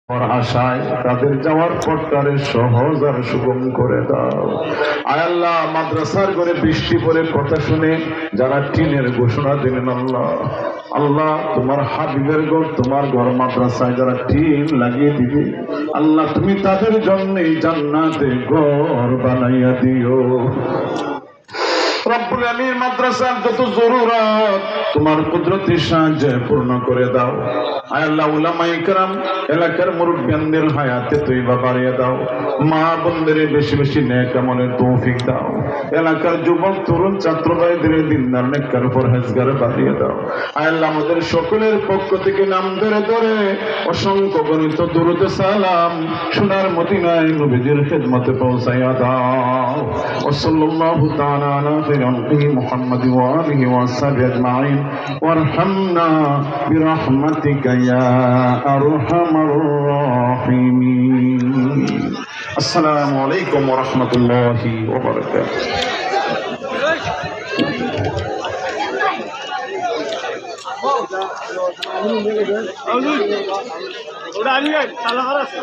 আশায় তাদের যাওয়ার পথটারে সহজ আর সুগম করে দাও। আয় আল্লাহ, মাদ্রাসার ঘরে বৃষ্টি পড়ে কথা শুনে যারা টিনের ঘোষণা দিলেন, আল্লাহ আল্লাহ তোমার হাবিবের ঘর, তোমার ঘর মাদ্রাসায় যারা টিন লাগিয়ে দিবে, আল্লাহ তুমি তাদের জন্যই জান্নাতে ঘর বানাইয়া দিও। রব্বুল আমিন মাদ্রাসার যত জরুরত তোমার কুদরতের সাহায্যে পূর্ণ করে দাও। আয় আল্লাহ, উলামায়ে কেরাম এলাকার মুরব্বিয়ানদের হায়াতে তয়্যিবা বাড়িয়ে দাও। মা বোনদের বেশি বেশি নেক আমলের তৌফিক দাও। এলাকার যুবক তরুণ ছাত্র ভাইদের দিনদার নেককার পরহেজগার বাড়িয়ে দাও। আয় আল্লাহ, আমাদের সকলের পক্ষ থেকে নাম ধরে ধরে অসংখ্য গণিত দুরূদ সালাম সোনার মদিনায় নবীজির খেদমতে পৌঁছাইয়া দাও। ওয়াসাল্লাল্লাহু তাআলা আলা খায়রি মুহাম্মাদ ওয়া আলিহি ওয়া সাহবিহি আজমাইন ওয়ারহামনা বিরহমাতিকা ইয়া আরহামার রাহিমিন। আসসালামু আলাইকুম ওয়া রাহমাতুল্লাহি ওয়া বারাকাতুহু। ওটা আমি তালা করা আছে।